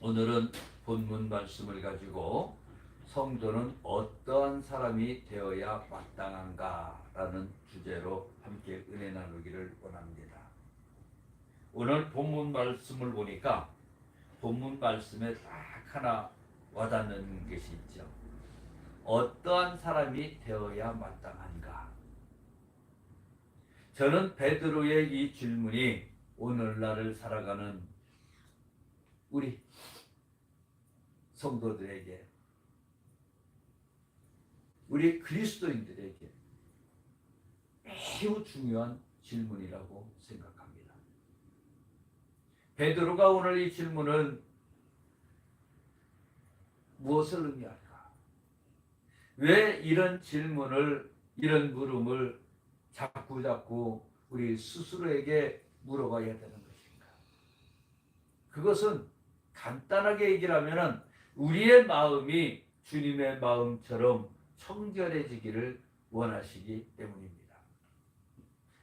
오늘은 본문 말씀을 가지고 성도는 어떠한 사람이 되어야 마땅한가라는 주제로 함께 은혜 나누기를 원합니다. 오늘 본문 말씀을 보니까 본문 말씀에 딱 하나 와닿는 것이 있죠. 어떠한 사람이 되어야 마땅한가? 저는 베드로의 이 질문이 오늘날을 살아가는 우리 성도들에게, 우리 그리스도인들에게 매우 중요한 질문이라고 생각합니다. 베드로가 오늘 이 질문을 무엇을 의미할까? 왜 이런 질문을, 이런 물음을 자꾸 우리 스스로에게 물어봐야 되는 것인가? 그것은 간단하게 얘기를 하면은 우리의 마음이 주님의 마음처럼 청결해지기를 원하시기 때문입니다.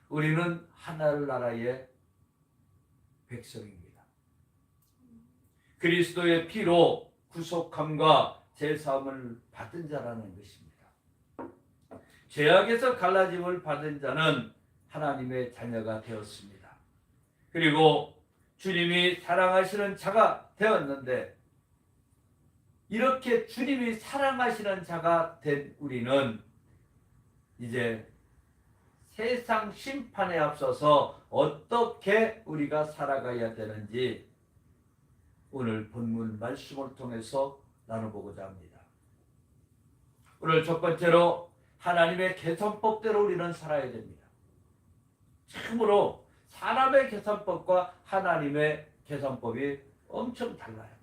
우리는 하늘나라의 백성입니다. 그리스도의 피로 구속함과 제사함을 받은 자라는 것입니다. 죄악에서 갈라짐을 받은 자는 하나님의 자녀가 되었습니다. 그리고 주님이 사랑하시는 자가 되었는데, 이렇게 주님이 사랑하시는 자가 된 우리는 이제 세상 심판에 앞서서 어떻게 우리가 살아가야 되는지 오늘 본문 말씀을 통해서 나눠보고자 합니다. 오늘 첫 번째로 하나님의 계산법대로 우리는 살아야 됩니다. 참으로 사람의 계산법과 하나님의 계산법이 엄청 달라요.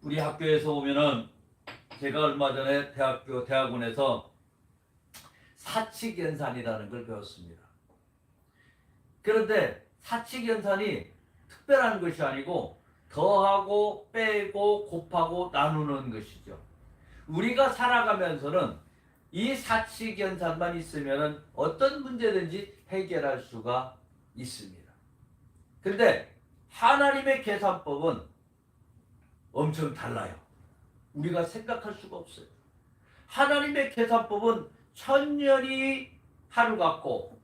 우리 학교에서 보면은 제가 얼마 전에 대학원에서 사칙연산이라는 걸 배웠습니다. 그런데 사칙연산이 특별한 것이 아니고 더하고 빼고 곱하고 나누는 것이죠. 우리가 살아가면서는 이 사칙연산만 있으면 어떤 문제든지 해결할 수가 있습니다. 그런데 하나님의 계산법은 엄청 달라요. 우리가 생각할 수가 없어요. 하나님의 계산법은 천년이 하루 같고,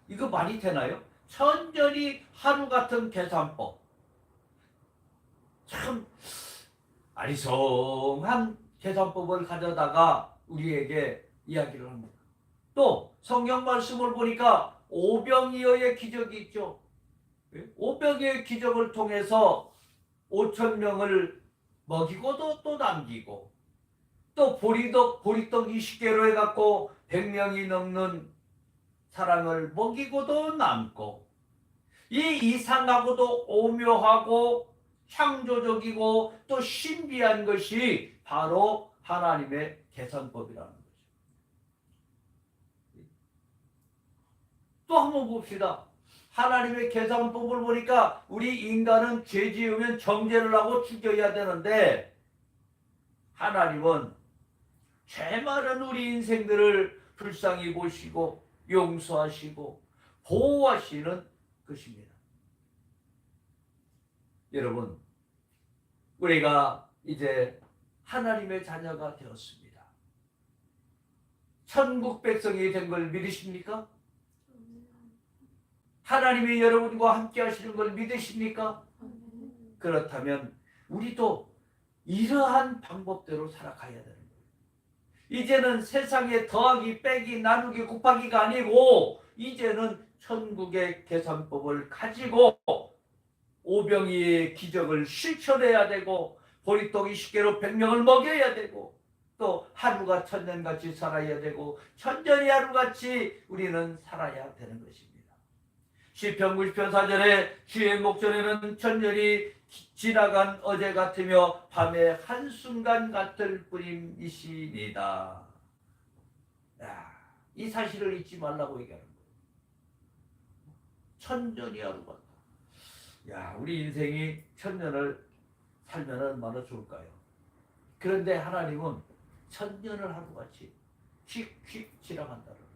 이거 말이 되나요? 천년이 하루 같은 계산법. 참 아리송한 계산법을 가져다가 우리에게 이야기를 합니다. 또 성경 말씀을 보니까 오병이어의 기적이 있죠. 오병이어의 기적을 통해서 5천 명을 먹이고도 또 남기고, 또 보리떡 20개로 해갖고 100명이 넘는 사람을 먹이고도 남고, 이 이상하고도 오묘하고 창조적이고 또 신비한 것이 바로 하나님의 계산법이라는 거죠. 또 한번 봅시다. 하나님의 계산법을 보니까 우리 인간은 죄 지으면 정죄를 하고 죽여야 되는데, 하나님은 죄 많은 우리 인생들을 불쌍히 보시고 용서하시고 보호하시는 것입니다. 여러분, 우리가 이제 하나님의 자녀가 되었습니다. 천국 백성이 된 걸 믿으십니까? 하나님이 여러분과 함께 하시는 걸 믿으십니까? 그렇다면 우리도 이러한 방법대로 살아가야 되는 거예요. 이제는 세상에 더하기, 빼기, 나누기, 곱하기가 아니고 이제는 천국의 계산법을 가지고 오병이의 기적을 실천해야 되고, 보리떡 20개로 100명을 먹여야 되고, 또 하루가 천년같이 살아야 되고, 천년이 하루같이 우리는 살아야 되는 것입니다. 시편 90편 4절에 주의 목전에는 천년이 지나간 어제 같으며 밤의 한순간 같을 뿐임이시니다. 이 사실을 잊지 말라고 얘기하는 거예요. 천년이 하루 같다. 우리 인생이 천년을 살면 얼마나 좋을까요? 그런데 하나님은 천년을 하루같이 휙휙 지나간다는 거죠.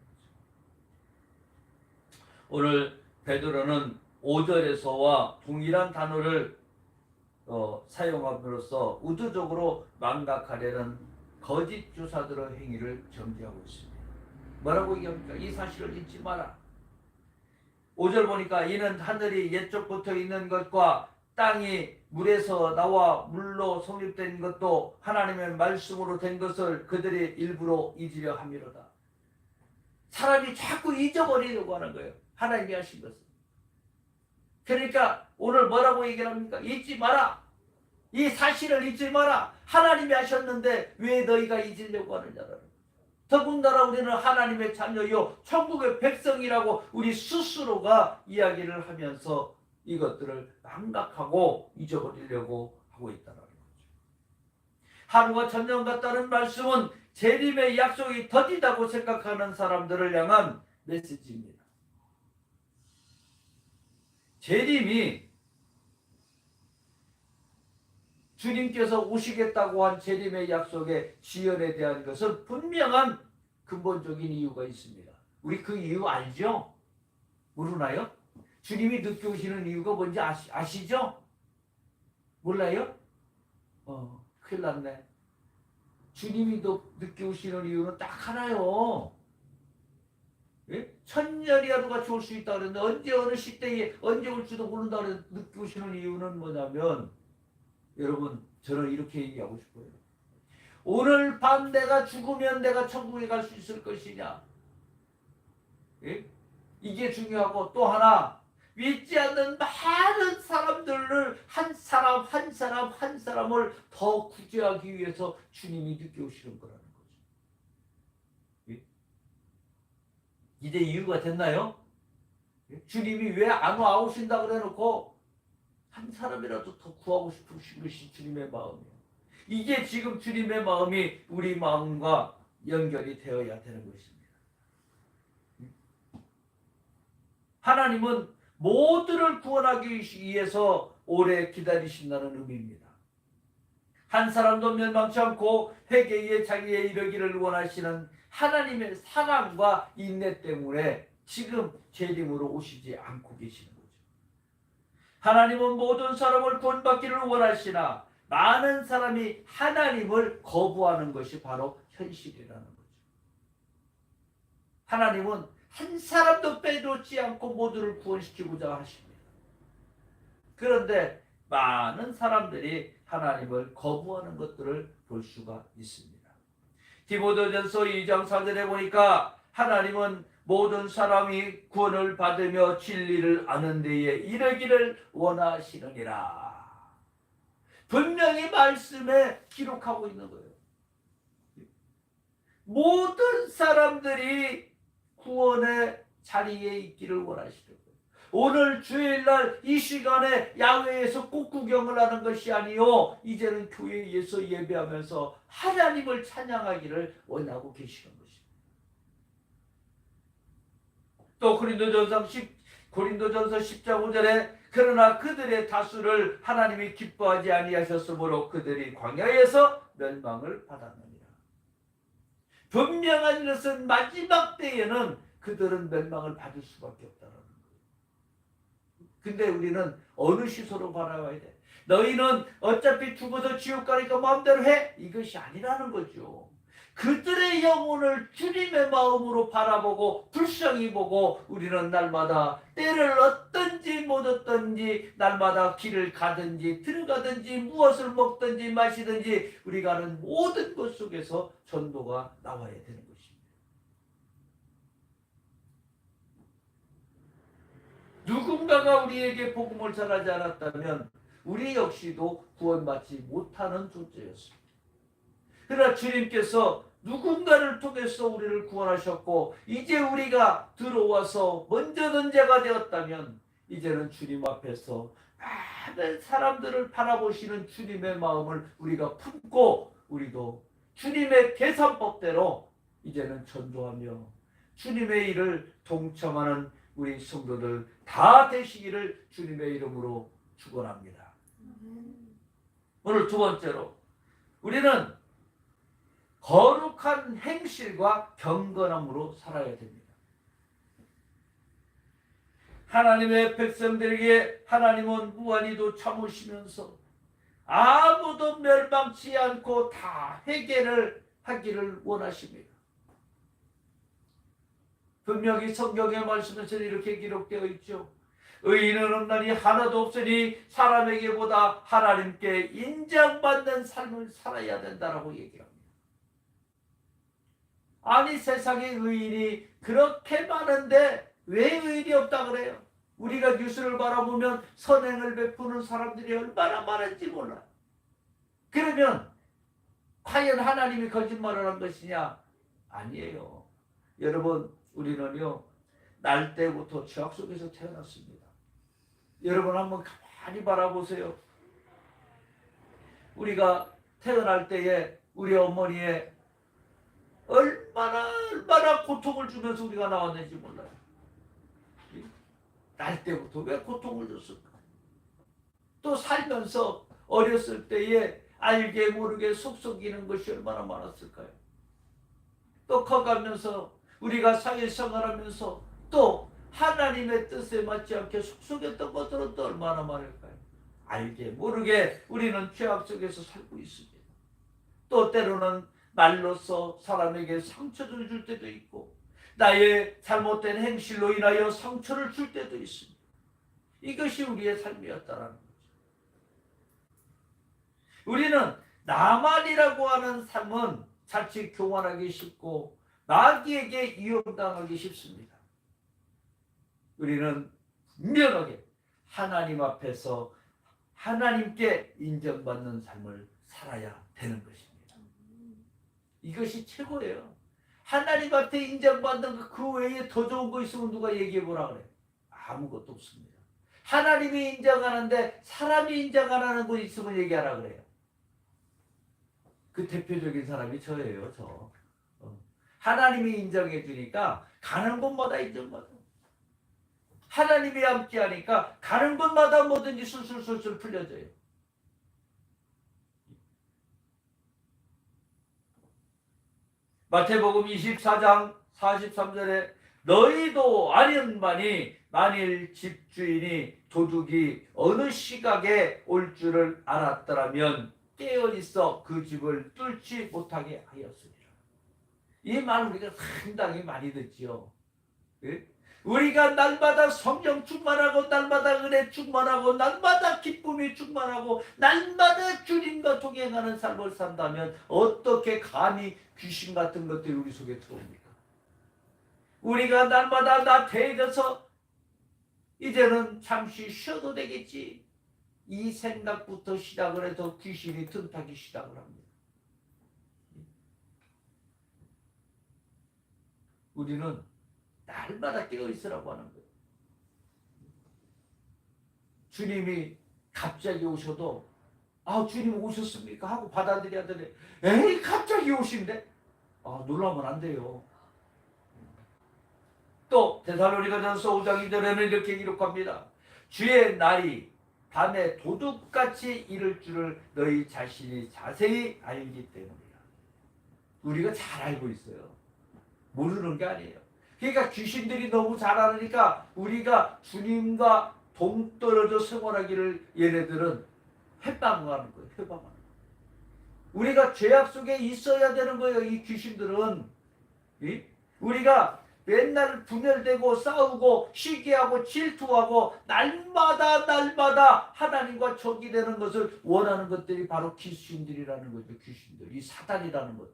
오늘 베드로는 5절에서와 동일한 단어를 사용함으로써 의도적으로 망각하려는 거짓 주사들의 행위를 정죄하고 있습니다. 뭐라고 얘기합니까? 이 사실을 잊지 마라. 5절 보니까 이는 하늘이 옛적부터 있는 것과 땅이 물에서 나와 물로 성립된 것도 하나님의 말씀으로 된 것을 그들이 일부러 잊으려 함이로다. 사람이 자꾸 잊어버리려고 하는 거예요. 하나님이 하신 것을. 그러니까 오늘 뭐라고 얘기를 합니까? 잊지 마라. 이 사실을 잊지 마라. 하나님이 하셨는데 왜 너희가 잊으려고 하느냐라는 거예요. 더군다나 우리는 하나님의 자녀요 천국의 백성이라고 우리 스스로가 이야기를 하면서 이것들을 망각하고 잊어버리려고 하고 있다는 거죠. 하루가 천년 같다는 말씀은 재림의 약속이 더디다고 생각하는 사람들을 향한 메시지입니다. 재림이 주님께서 오시겠다고 한 재림의 약속의 지연에 대한 것은 분명한 근본적인 이유가 있습니다. 우리 그 이유 알죠? 모르나요? 주님이 늦게 오시는 이유가 뭔지 아시죠? 몰라요? 큰일 났네. 주님이 늦게 오시는 이유는 딱 하나요. 예? 천년이라도 같이 올 수 있다 그랬는데 언제 어느 시대에 언제 올지도 모른다 그랬는데 늦게 오시는 이유는 뭐냐면 여러분 저는 이렇게 얘기하고 싶어요. 오늘 밤 내가 죽으면 내가 천국에 갈 수 있을 것이냐. 예? 이게 중요하고 또 하나 믿지 않는 많은 사람들을 한 사람 한 사람 한 사람을 더 구제하기 위해서 주님이 늦게 오시는 거라는 거죠. 예? 이제 이유가 됐나요? 예? 주님이 왜 안 오신다 그래 놓고 한 사람이라도 더 구하고 싶으신 것이 주님의 마음이에요. 이게 지금 주님의 마음이 우리 마음과 연결이 되어야 되는 것입니다. 하나님은 모두를 구원하기 위해서 오래 기다리신다는 의미입니다. 한 사람도 멸망치 않고 회개에 자기에 이르기를 원하시는 하나님의 사랑과 인내 때문에 지금 재림으로 오시지 않고 계시는 거죠. 하나님은 모든 사람을 구원받기를 원하시나 많은 사람이 하나님을 거부하는 것이 바로 현실이라는 거죠. 하나님은 한 사람도 빼놓지 않고 모두를 구원시키고자 하십니다. 그런데 많은 사람들이 하나님을 거부하는 것들을 볼 수가 있습니다. 디모데전서 2장 4절에 보니까 하나님은 모든 사람이 구원을 받으며 진리를 아는 데에 이르기를 원하시느니라. 분명히 말씀에 기록하고 있는 거예요. 모든 사람들이 구원의 자리에 있기를 원하시는 거예요. 오늘 주일날 이 시간에 야외에서 꽃구경을 하는 것이 아니요 이제는 교회에서 예배하면서 하나님을 찬양하기를 원하고 계시는 것입니다. 또 고린도전서 10장 5절에 그러나 그들의 다수를 하나님이 기뻐하지 아니하셨으므로 그들이 광야에서 멸망을 받았느니라. 분명한 것은 마지막 때에는 그들은 멸망을 받을 수밖에 없다는 거예요. 근데 우리는 어느 시선으로 바라봐야 돼? 너희는 어차피 죽어서 지옥 가니까 마음대로 해? 이것이 아니라는 거죠. 그들의 영혼을 주님의 마음으로 바라보고 불쌍히 보고 우리는 날마다 때를 얻든지 못 얻든지 날마다 길을 가든지 들어가든지 무엇을 먹든지 마시든지 우리가 하는 모든 것 속에서 전도가 나와야 되는 것입니다. 누군가가 우리에게 복음을 전하지 않았다면 우리 역시도 구원받지 못하는 존재였습니다. 그러나 주님께서 누군가를 통해서 우리를 구원하셨고 이제 우리가 들어와서 먼저 전제가 되었다면 이제는 주님 앞에서 많은 사람들을 바라보시는 주님의 마음을 우리가 품고 우리도 주님의 계산법대로 이제는 전도하며 주님의 일을 동참하는 우리 성도들 다 되시기를 주님의 이름으로 축원합니다. 오늘 두 번째로 우리는 거룩한 행실과 경건함으로 살아야 됩니다. 하나님의 백성들에게 하나님은 무한히도 참으시면서 아무도 멸망치 않고 다 회개를 하기를 원하십니다. 분명히 성경의 말씀에서 이렇게 기록되어 있죠. 의인은 없나니 하나도 없으니 사람에게보다 하나님께 인정받는 삶을 살아야 된다라고 얘기합니다. 아니 세상에 의인이 그렇게 많은데 왜 의인이 없다 그래요? 우리가 뉴스를 바라보면 선행을 베푸는 사람들이 얼마나 많은지 몰라요. 그러면 과연 하나님이 거짓말을 한 것이냐? 아니에요. 여러분, 우리는요 날 때부터 죄악 속에서 태어났습니다. 여러분 한번 가만히 바라보세요. 우리가 태어날 때에 우리 어머니의 얼마나 고통을 주면서 우리가 나왔는지 몰라요. 날 때부터 왜 고통을 줬을까? 또 살면서 어렸을 때에 알게 모르게 속썩이는 것이 얼마나 많았을까요? 또 커가면서 우리가 사회생활하면서 또 하나님의 뜻에 맞지 않게 속썩였던 것들은 또 얼마나 많을까요? 알게 모르게 우리는 죄악 속에서 살고 있습니다. 또 때로는 말로써 사람에게 상처를 줄 때도 있고 나의 잘못된 행실로 인하여 상처를 줄 때도 있습니다. 이것이 우리의 삶이었다는 거죠. 우리는 나만이라고 하는 삶은 자칫 교만하기 쉽고 마귀에게 이용당하기 쉽습니다. 우리는 분명하게 하나님 앞에서 하나님께 인정받는 삶을 살아야 되는 것입니다. 이것이 최고예요. 하나님 앞에 인정받는 그 외에 더 좋은 거 있으면 누가 얘기해 보라 그래? 아무것도 없습니다. 하나님이 인정하는데 사람이 인정 안 하는 거 있으면 얘기하라 그래요. 그 대표적인 사람이 저예요. 저. 하나님이 인정해 주니까 가는 곳마다 인정받아. 하나님이 함께 하니까 가는 곳마다 뭐든지 술술술술 풀려져요. 마태복음 24장 43절에 너희도 아련만이 만일 집주인이 도둑이 어느 시각에 올 줄을 알았더라면 깨어있어 그 집을 뚫지 못하게 하였으리라. 이 말 우리가 상당히 많이 듣지요. 예? 우리가 날마다 성령 충만하고 날마다 은혜 충만하고 날마다 기쁨이 충만하고 날마다 주님과 동행하는 삶을 산다면 어떻게 감히 귀신 같은 것들이 우리 속에 들어옵니까? 우리가 날마다 나태해져서 이제는 잠시 쉬어도 되겠지 이 생각부터 시작을 해서 귀신이 틈타기 시작을 합니다. 우리는 날마다 깨어있으라고 하는 거예요. 주님이 갑자기 오셔도 주님 오셨습니까? 하고 받아들여야 되는데 에이 갑자기 오신대? 놀라면 안 돼요. 또 데살로니가전서 5장 2절에는 이렇게 기록합니다. 주의 날이 밤에 도둑같이 이를 줄을 너희 자신이 자세히 알기 때문이야. 우리가 잘 알고 있어요. 모르는 게 아니에요. 그러니까 귀신들이 너무 잘 알으니까 우리가 주님과 동떨어져 생활하기를 얘네들은 회방하는 거예요. 회방하는 거예요. 우리가 죄악 속에 있어야 되는 거예요. 이 귀신들은. 우리가 맨날 분열되고 싸우고 시기하고 질투하고 날마다 하나님과 적이 되는 것을 원하는 것들이 바로 귀신들이라는 거죠. 귀신들. 이 사단이라는 것들.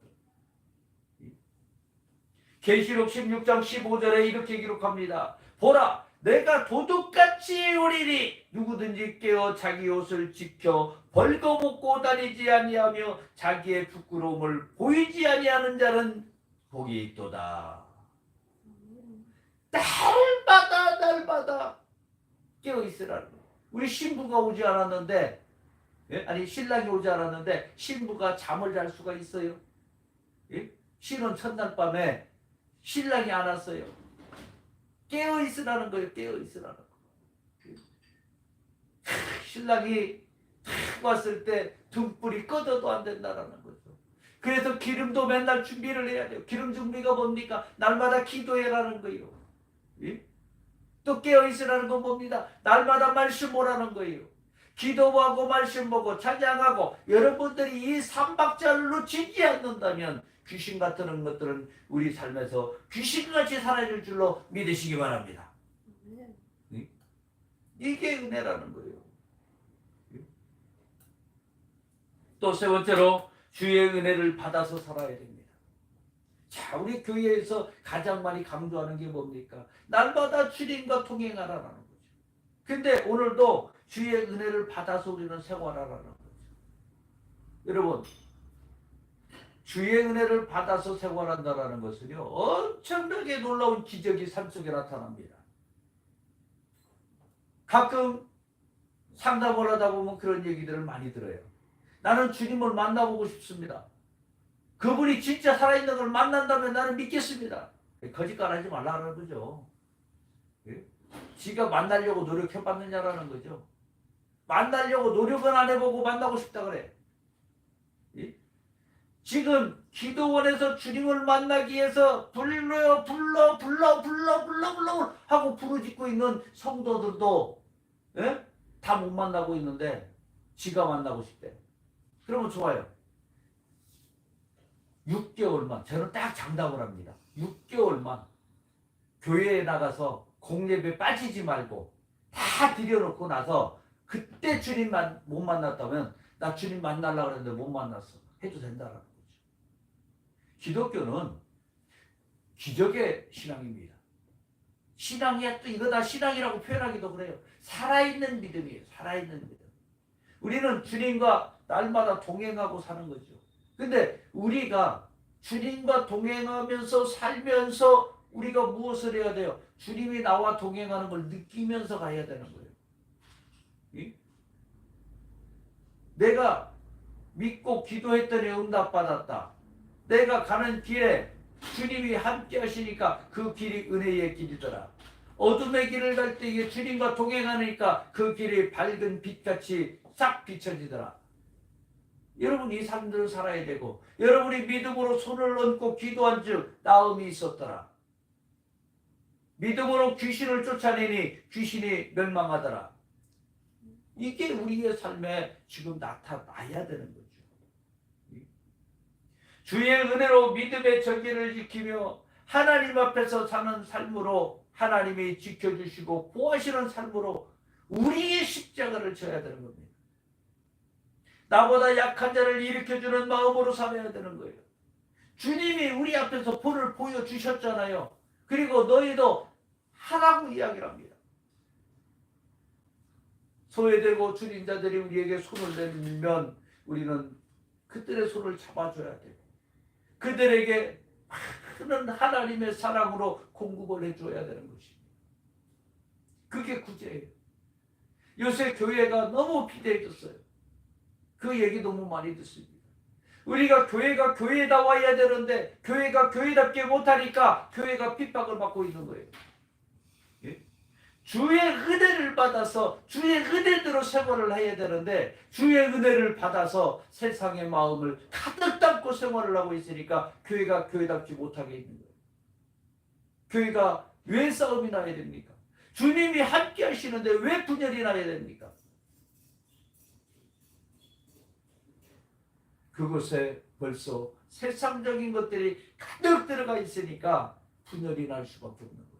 계시록 16장 15절에 이렇게 기록합니다. 보라 내가 도둑같이 오리니 누구든지 깨어 자기 옷을 지켜 벌거벗고 다니지 아니하며 자기의 부끄러움을 보이지 아니하는 자는 복이 있도다. 날마다 깨어 있으라는 거예요. 우리 신부가 오지 않았는데 신랑이 오지 않았는데 신부가 잠을 잘 수가 있어요? 신혼 첫날 밤에 신랑이 안 왔어요. 깨어 있으라는 거예요. 깨어 있으라는 거. 신랑이 탁 왔을 때 등불이 꺼져도 안 된다라는 거죠. 그래서 기름도 맨날 준비를 해야 돼요. 기름 준비가 뭡니까? 날마다 기도해라는 거예요. 또 깨어있으라는 건 뭡니다? 날마다 말씀 보라는 거예요. 기도하고 말씀 보고 찬양하고 여러분들이 이 삼박자를 놓치지 않는다면 귀신 같은 것들은 우리 삶에서 귀신같이 사라질 줄로 믿으시기 바랍니다. 이게 은혜라는 거예요. 또 세 번째로 주의 은혜를 받아서 살아야 됩니다. 자, 우리 교회에서 가장 많이 강조하는 게 뭡니까? 날마다 주님과 동행하라는 거죠. 근데 오늘도 주의 은혜를 받아서 우리는 생활하라는 거죠. 여러분, 주의 은혜를 받아서 생활한다는 것은요, 엄청나게 놀라운 기적이 삶 속에 나타납니다. 가끔 상담을 하다 보면 그런 얘기들을 많이 들어요. 나는 주님을 만나보고 싶습니다. 그분이 진짜 살아있는 걸 만난다면 나는 믿겠습니다. 거짓말하지 말라는 거죠. 지가 만나려고 노력해봤느냐라는 거죠. 만나려고 노력은 안 해보고 만나고 싶다 그래. 지금 기도원에서 주님을 만나기 위해서 불러 하고 부르짖고 있는 성도들도 다 못 만나고 있는데 지가 만나고 싶대. 그러면 좋아요. 6개월만, 저는 딱 장담을 합니다. 6개월만 교회에 나가서 공예배 빠지지 말고 다 들여놓고 나서 그때 주님만 못 만났다면 나 주님 만나려고 그랬는데 못 만났어. 해도 된다라는 거죠. 기독교는 기적의 신앙입니다. 신앙이야 또 이거 다 신앙이라고 표현하기도 그래요. 살아있는 믿음이에요. 살아있는 믿음. 우리는 주님과 날마다 동행하고 사는 거죠. 근데 우리가 주님과 동행하면서 살면서 우리가 무엇을 해야 돼요? 주님이 나와 동행하는 걸 느끼면서 가야 되는 거예요. 내가 믿고 기도했더니 응답받았다. 내가 가는 길에 주님이 함께 하시니까 그 길이 은혜의 길이더라. 어둠의 길을 갈 때 이게 주님과 동행하니까 그 길이 밝은 빛같이 싹 비춰지더라. 여러분 이 삶들을 살아야 되고 여러분이 믿음으로 손을 얹고 기도한 즉 나음이 있었더라. 믿음으로 귀신을 쫓아내니 귀신이 멸망하더라. 이게 우리의 삶에 지금 나타나야 되는 거죠. 주의 은혜로 믿음의 전개를 지키며 하나님 앞에서 사는 삶으로 하나님이 지켜주시고 보호하시는 삶으로 우리의 십자가를 져야 되는 겁니다. 나보다 약한 자를 일으켜주는 마음으로 살아야 되는 거예요. 주님이 우리 앞에서 본을 보여주셨잖아요. 그리고 너희도 하라고 이야기를 합니다. 소외되고 줄인 자들이 우리에게 손을 내밀면 우리는 그들의 손을 잡아줘야 되고 그들에게 많은 하나님의 사랑으로 공급을 해줘야 되는 것입니다. 그게 구제예요. 요새 교회가 너무 비대해졌어요. 그 얘기 너무 많이 듣습니다. 우리가 교회가 교회다워야 되는데 교회가 교회답게 못하니까 교회가 핍박을 받고 있는 거예요. 주의 은혜를 받아서 주의 은혜대로 생활을 해야 되는데 주의 은혜를 받아서 세상의 마음을 가득 담고 생활을 하고 있으니까 교회가 교회답지 못하게 있는 거예요. 교회가 왜 싸움이 나야 됩니까? 주님이 함께 하시는데 왜 분열이 나야 됩니까? 그곳에 벌써 세상적인 것들이 가득 들어가 있으니까 분열이 날 수밖에 없는 거예요.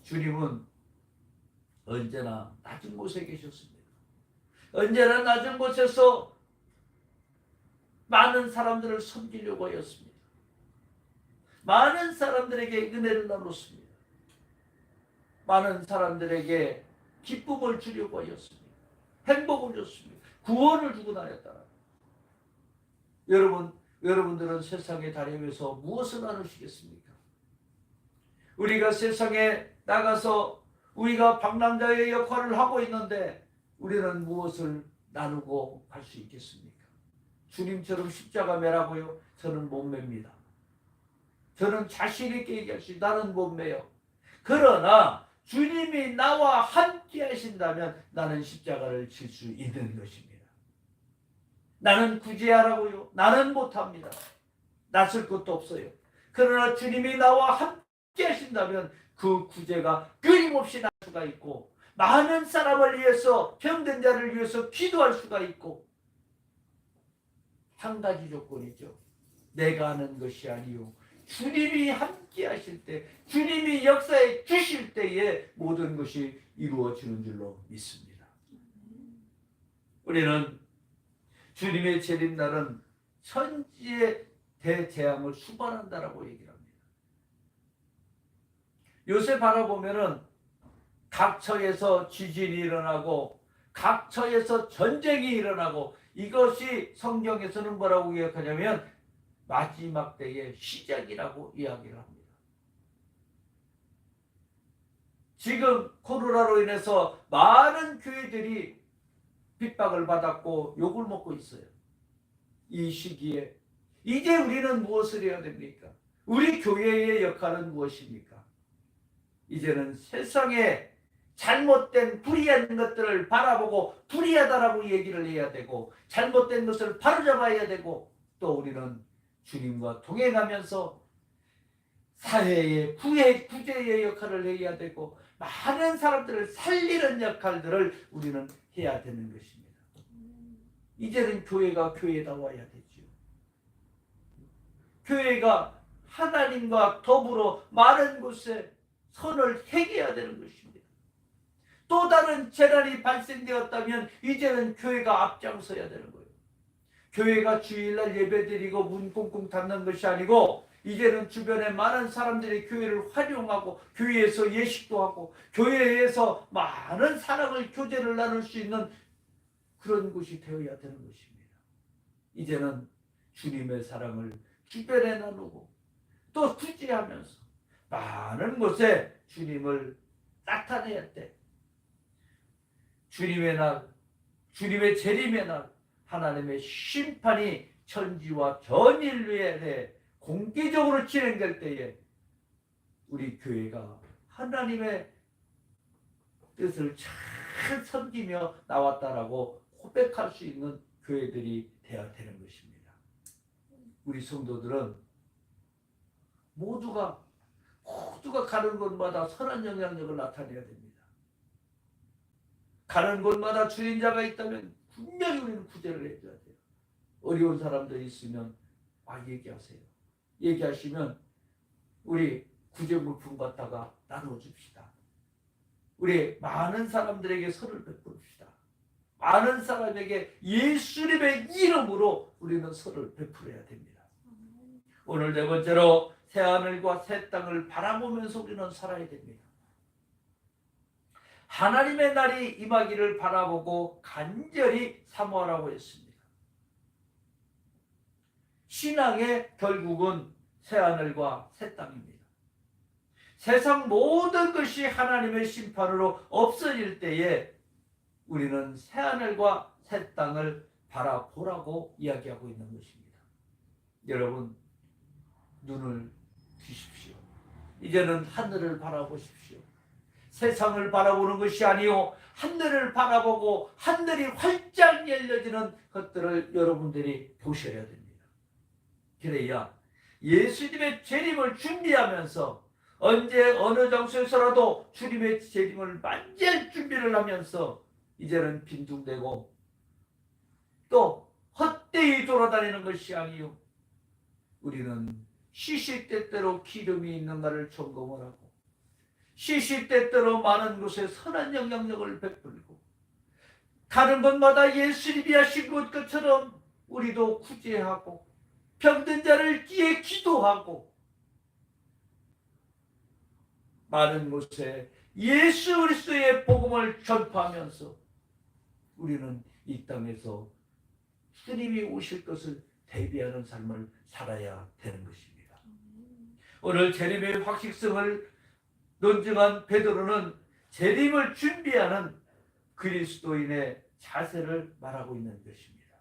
주님은 언제나 낮은 곳에 계셨습니다. 언제나 낮은 곳에서 많은 사람들을 섬기려고 하였습니다. 많은 사람들에게 은혜를 나눴습니다. 많은 사람들에게 기쁨을 주려고 하였습니다. 행복을 줬습니다. 구원을 주고 다녔다. 여러분들은 세상에 다니면서 무엇을 나누시겠습니까? 우리가 세상에 나가서 우리가 방랑자의 역할을 하고 있는데 우리는 무엇을 나누고 갈 수 있겠습니까? 주님처럼 십자가 매라고요? 저는 못 맵니다. 저는 자신 있게 얘기할 수 있어요. 나는 못 매요. 그러나 주님이 나와 함께 하신다면 나는 십자가를 질 수 있는 것입니다. 나는 구제하라고요? 나는 못합니다. 낯설 것도 없어요. 그러나 주님이 나와 함께 하신다면 그 구제가 끊임없이 날 수가 있고, 많은 사람을 위해서, 병든 자를 위해서 기도할 수가 있고, 한 가지 조건이죠. 내가 하는 것이 아니요 주님이 함께 하실 때, 주님이 역사에 주실 때에 모든 것이 이루어지는 줄로 믿습니다. 우리는 주님의 재림날은 천지의 대재앙을 수반한다라고 얘기를 합니다. 요새 바라보면은 각처에서 지진이 일어나고 각처에서 전쟁이 일어나고, 이것이 성경에서는 뭐라고 기억하냐면 마지막 때의 시작이라고 이야기를 합니다. 지금 코로나로 인해서 많은 교회들이 핍박을 받았고 욕을 먹고 있어요. 이 시기에 이제 우리는 무엇을 해야 됩니까? 우리 교회의 역할은 무엇입니까? 이제는 세상에 잘못된 불의한 것들을 바라보고 불의하다라고 얘기를 해야 되고, 잘못된 것을 바로잡아야 되고, 또 우리는 주님과 동행하면서 사회의 구제의 역할을 해야 되고, 많은 사람들을 살리는 역할들을 우리는 해야 되는 것입니다. 이제는 교회가 교회다워야 되죠. 교회가 하나님과 더불어 많은 곳에 선을 행해야 되는 것입니다. 또 다른 재난이 발생되었다면 이제는 교회가 앞장서야 되는 거예요. 교회가 주일날 예배드리고 문 꽁꽁 닫는 것이 아니고, 이제는 주변에 많은 사람들이 교회를 활용하고 교회에서 예식도 하고 교회에서 많은 사랑을 교제를 나눌 수 있는 그런 곳이 되어야 되는 것입니다. 이제는 주님의 사랑을 주변에 나누고 또 투지하면서 많은 곳에 주님을 나타내야 돼. 주님의 날, 주님의 재림의 날, 하나님의 심판이 천지와 전 인류에 대해 공개적으로 진행될 때에 우리 교회가 하나님의 뜻을 잘 섬기며 나왔다라고 고백할 수 있는 교회들이 되어야 되는 것입니다. 우리 성도들은 모두가 가는 곳마다 선한 영향력을 나타내야 됩니다. 가는 곳마다 주인자가 있다면 분명히 우리는 구제를 해줘야 돼요. 어려운 사람들이 있으면 얘기하세요. 얘기하시면 우리 구제물품 갖다가 나눠줍시다. 우리 많은 사람들에게 선을 베풀읍시다. 많은 사람에게 예수님의 이름으로 우리는 선을 베풀어야 됩니다. 오늘 네 번째로 새하늘과 새 땅을 바라보면서 우리는 살아야 됩니다. 하나님의 날이 임하기를 바라보고 간절히 사모하라고 했습니다. 신앙의 결국은 새하늘과 새 땅입니다. 세상 모든 것이 하나님의 심판으로 없어질 때에 우리는 새하늘과 새 땅을 바라보라고 이야기하고 있는 것입니다. 여러분, 눈을 드십시오. 이제는 하늘을 바라보십시오. 세상을 바라보는 것이 아니요 하늘을 바라보고 하늘이 활짝 열려지는 것들을 여러분들이 보셔야 됩니다. 그래야 예수님의 재림을 준비하면서 언제 어느 장소에서라도 주님의 재림을 맞이할 준비를 하면서 이제는 빈둥대고 또 헛되이 돌아다니는 것이 아니요 우리는 시시때때로 기름이 있는가를 점검을 하고 시시때때로 많은 곳에 선한 영향력을 베풀고 가는 곳마다 예수님이 하신 것처럼 우리도 구제하고 병든 자를 위해 기도하고 많은 곳에 예수 그리스도의 복음을 전파하면서 우리는 이 땅에서 주님이 오실 것을 대비하는 삶을 살아야 되는 것입니다. 오늘 재림의 확실성을 논증한 베드로는 재림을 준비하는 그리스도인의 자세를 말하고 있는 것입니다.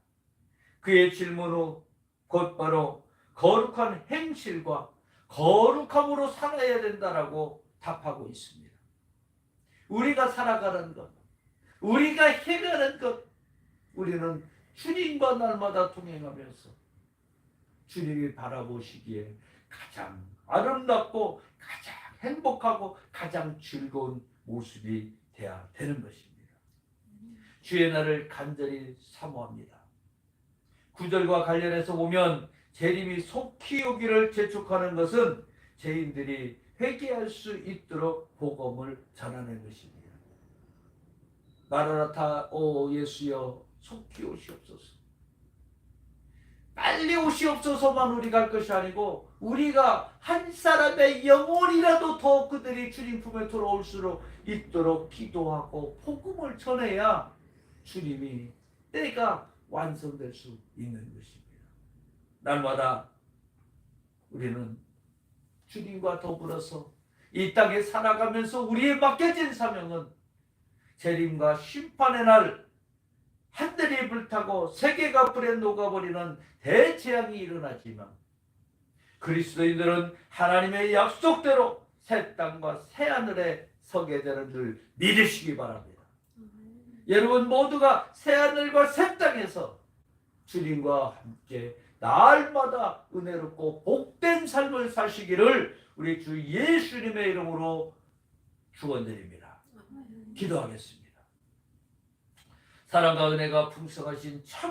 그의 질문 후 곧바로 거룩한 행실과 거룩함으로 살아야 된다라고 답하고 있습니다. 우리가 살아가는 것, 우리가 해가는 것, 우리는 주님과 날마다 동행하면서 주님이 바라보시기에 가장 아름답고 가장 행복하고 가장 즐거운 모습이 돼야 되는 것입니다. 주의 날을 간절히 사모합니다. 9절과 관련해서 보면 재림이 속히 오기를 재촉하는 것은 죄인들이 회개할 수 있도록 복음을 전하는 것입니다. 마라나타 오 예수여 속히 오시옵소서. 빨리 오시옵소서만 우리가 할 것이 아니고 우리가 한 사람의 영혼이라도 더 그들이 주님 품에 돌아올 수 있도록 기도하고 복음을 전해야 주님이 때가 완성될 수 있는 것입니다. 날마다 우리는 주님과 더불어서 이 땅에 살아가면서 우리의 맡겨진 사명은 재림과 심판의 날 하늘이 불타고 세계가 불에 녹아버리는 대재앙이 일어나지만 그리스도인들은 하나님의 약속대로 새 땅과 새 하늘에 서게 되는 줄 믿으시기 바랍니다. 여러분 모두가 새 하늘과 새 땅에서 주님과 함께 날마다 은혜롭고 복된 삶을 사시기를 우리 주 예수님의 이름으로 축원드립니다. 기도하겠습니다. 사랑과 은혜가 풍성하신 참